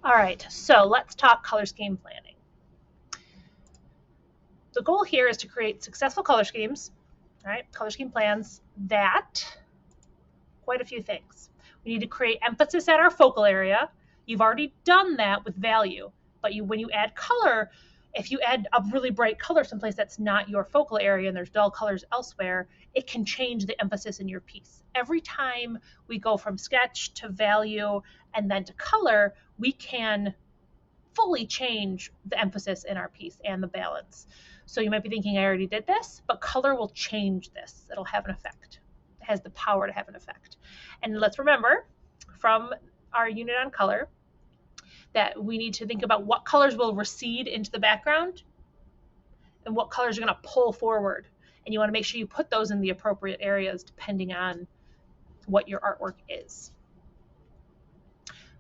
All right, so let's talk color scheme planning. The goal here is to create successful color schemes, right? Color scheme plans that quite a few things. We need to create emphasis at our focal area. You've already done that with value, but when you add color, if you add a really bright color someplace that's not your focal area and there's dull colors elsewhere, it can change the emphasis in your piece. Every time we go from sketch to value and then to color, we can fully change the emphasis in our piece and the balance. So you might be thinking, I already did this, but color will change this. It'll have an effect. It has the power to have an effect. And let's remember from our unit on color that we need to think about what colors will recede into the background and what colors are going to pull forward. And you want to make sure you put those in the appropriate areas depending on what your artwork is.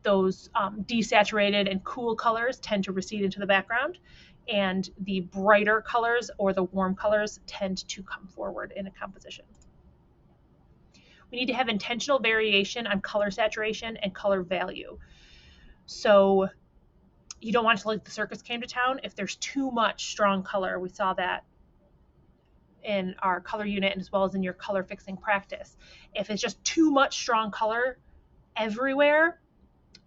Those desaturated and cool colors tend to recede into the background, and the brighter colors or the warm colors tend to come forward in a composition. We need to have intentional variation on color saturation and color value. So you don't want to, like the circus came to town, if there's too much strong color. We saw that in our color unit and as well as in your color fixing practice. If it's just too much strong color everywhere,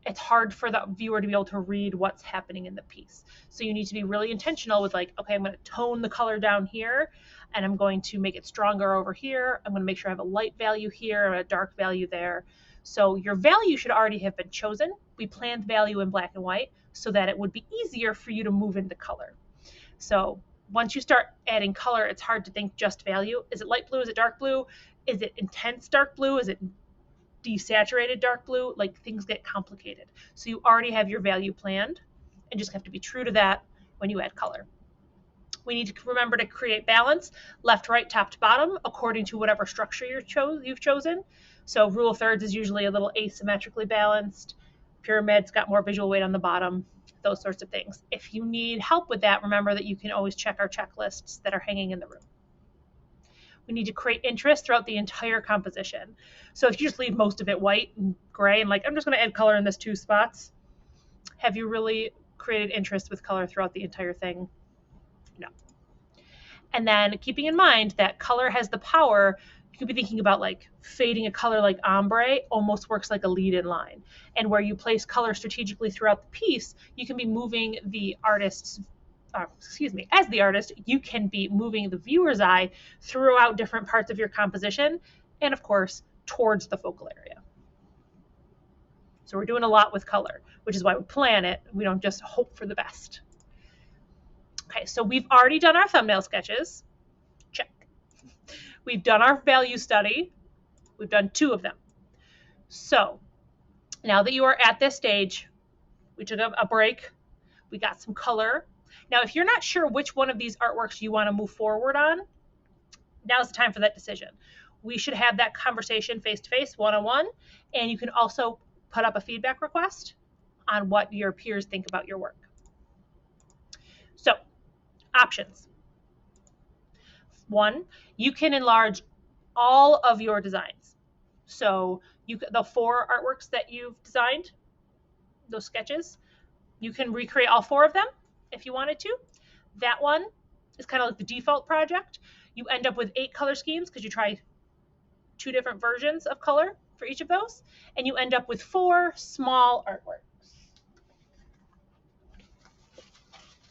it's hard for the viewer to be able to read what's happening in the piece. So you need to be really intentional with like, okay, I'm going to tone the color down here and I'm going to make it stronger over here. I'm going to make sure I have a light value here and a dark value there. So your value should already have been chosen. We planned value in black and white so that it would be easier for you to move into color. So once you start adding color, it's hard to think just value. Is it light blue? Is it dark blue? Is it intense dark blue? Is it desaturated dark blue? Like, things get complicated. So you already have your value planned and just have to be true to that when you add color. We need to remember to create balance, left, right, top to bottom, according to whatever structure you've chosen. So rule of thirds is usually a little asymmetrically balanced. Pyramid's got more visual weight on the bottom, those sorts of things. If you need help with that, remember that you can always check our checklists that are hanging in the room. We need to create interest throughout the entire composition. So if you just leave most of it white and gray and like, I'm just going to add color in this 2 spots, have you really created interest with color throughout the entire thing? No. And then keeping in mind that color has the power, you could be thinking about like fading a color like ombre almost works like a lead-in line. And where you place color strategically throughout the piece, you can be moving the artist's as the artist, you can be moving the viewer's eye throughout different parts of your composition and, of course, towards the focal area. So we're doing a lot with color, which is why we plan it. We don't just hope for the best. Okay, so we've already done our thumbnail sketches. Check. We've done our value study. We've done 2 of them. So now that you are at this stage, we took a break. We got some color. Now, if you're not sure which one of these artworks you want to move forward on, now's the time for that decision. We should have that conversation face-to-face, one-on-one, and you can also put up a feedback request on what your peers think about your work. So, options. 1, you can enlarge all of your designs. So the 4 artworks that you've designed, those sketches, you can recreate all 4 of them if you wanted to. That one is kind of like the default project. You end up with 8 color schemes because you try 2 different versions of color for each of those, and you end up with 4 small artworks.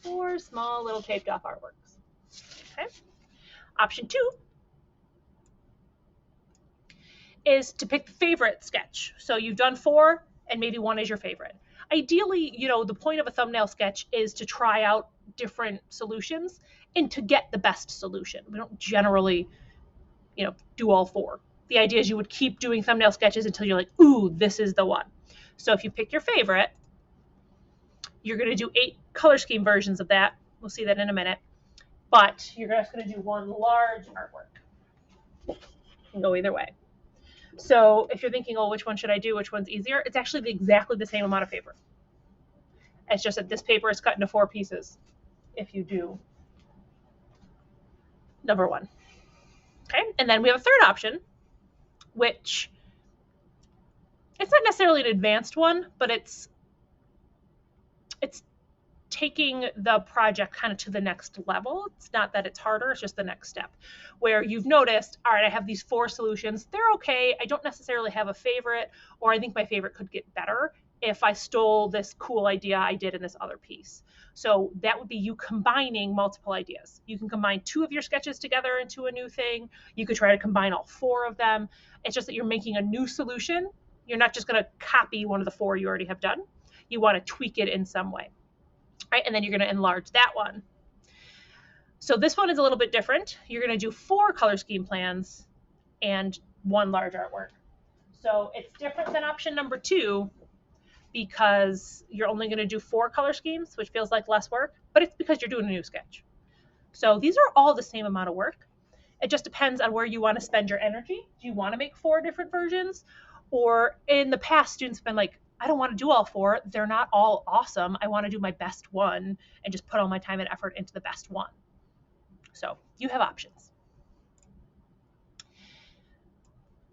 4 small little taped off artworks. Okay. Option 2 is to pick the favorite sketch. So you've done 4 and maybe 1 is your favorite. Ideally, the point of a thumbnail sketch is to try out different solutions and to get the best solution. We don't generally, do all 4. The idea is you would keep doing thumbnail sketches until you're like, ooh, this is the one. So if you pick your favorite, you're going to do 8 color scheme versions of that. We'll see that in a minute. But you're just going to do 1 large artwork. It can go either way. So if you're thinking, oh, which one should I do? Which one's easier? It's actually exactly the same amount of paper. It's just that this paper is cut into 4 pieces if you do number 1. Okay, and then we have a third option, which it's not necessarily an advanced one, but it's it's taking the project kind of to the next level. It's not that it's harder, it's just the next step where you've noticed, all right, I have these 4 solutions. They're okay. I don't necessarily have a favorite, or I think my favorite could get better if I stole this cool idea I did in this other piece. So that would be you combining multiple ideas. You can combine 2 of your sketches together into a new thing. You could try to combine all 4 of them. It's just that you're making a new solution. You're not just going to copy one of the 4 you already have done. You want to tweak it in some way. Right? And then you're going to enlarge that one. So this one is a little bit different. You're going to do 4 color scheme plans and 1 large artwork. So it's different than option number 2 because you're only going to do 4 color schemes, which feels like less work, but it's because you're doing a new sketch. So these are all the same amount of work. It just depends on where you want to spend your energy. Do you want to make 4 different versions? Or in the past, students have been like, I don't want to do all 4. They're not all awesome. I want to do my best one and just put all my time and effort into the best one. So you have options.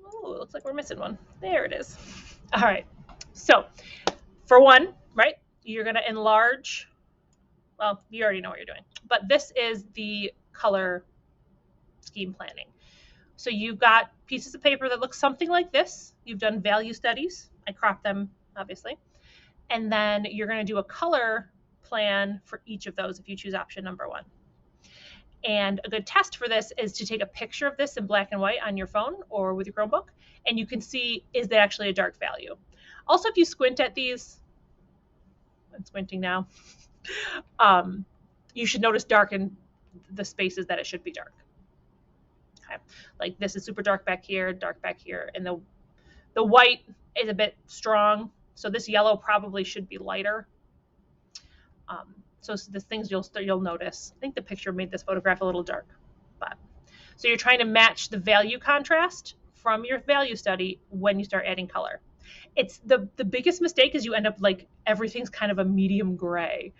Oh, it looks like we're missing one. There it is. All right. So for 1, right, you're going to enlarge. Well, you already know what you're doing. But this is the color scheme planning. So you've got pieces of paper that look something like this. You've done value studies. I cropped them, obviously. And then you're going to do a color plan for each of those if you choose option number 1. And a good test for this is to take a picture of this in black and white on your phone or with your Chromebook, and you can see, is that actually a dark value? Also, if you squint at these, I'm squinting now, you should notice dark in the spaces that it should be dark. Okay. Like this is super dark back here, and the white is a bit strong, so this yellow probably should be lighter. So the things you'll notice. I think the picture made this photograph a little dark, but so you're trying to match the value contrast from your value study when you start adding color. It's the biggest mistake is you end up like everything's kind of a medium gray.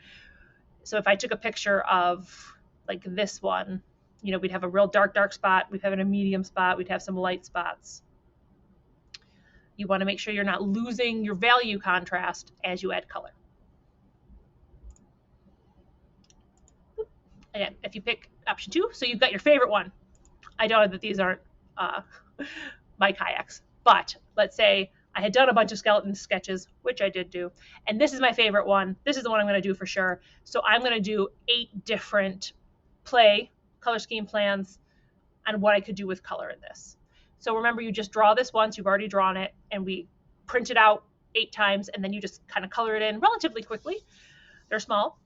So if I took a picture of like this one, you know, we'd have a real dark spot, we'd have a medium spot, we'd have some light spots. You want to make sure you're not losing your value contrast as you add color. Again, if you pick option 2, so you've got your favorite one. I know that these aren't my kayaks, but let's say I had done a bunch of skeleton sketches, which I did do, and this is my favorite one. This is the one I'm going to do for sure. So I'm going to do 8 different color scheme plans on what I could do with color in this. So remember, you just draw this once, you've already drawn it, and we print it out 8 times, and then you just kind of color it in relatively quickly. They're small.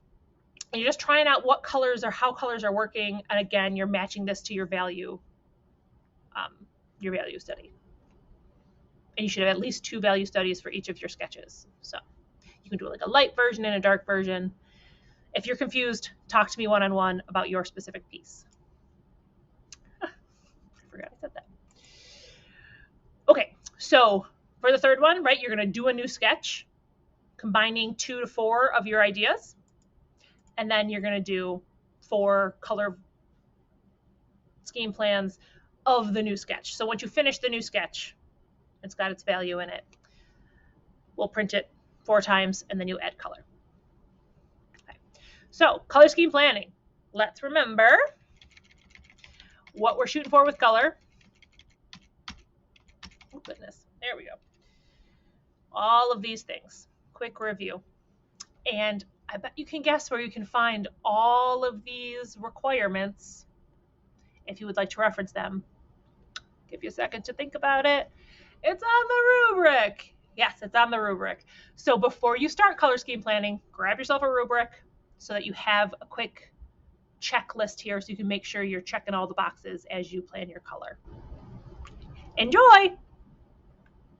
And you're just trying out what colors or how colors are working. And again, you're matching this to your value study. And you should have at least 2 value studies for each of your sketches. So you can do like a light version and a dark version. If you're confused, talk to me one-on-one about your specific piece. I forgot I said that. Okay, so for the third one, right, you're going to do a new sketch, combining 2 to 4 of your ideas. And then you're going to do 4 color scheme plans of the new sketch. So once you finish the new sketch, it's got its value in it. We'll print it 4 times, and then you add color. Okay. So color scheme planning. Let's remember what we're shooting for with color. Oh, goodness. There we go. All of these things. Quick review. And I bet you can guess where you can find all of these requirements if you would like to reference them. Give you a second to think about it. It's on the rubric. Yes, it's on the rubric. So before you start color scheme planning, grab yourself a rubric so that you have a quick checklist here so you can make sure you're checking all the boxes as you plan your color. Enjoy!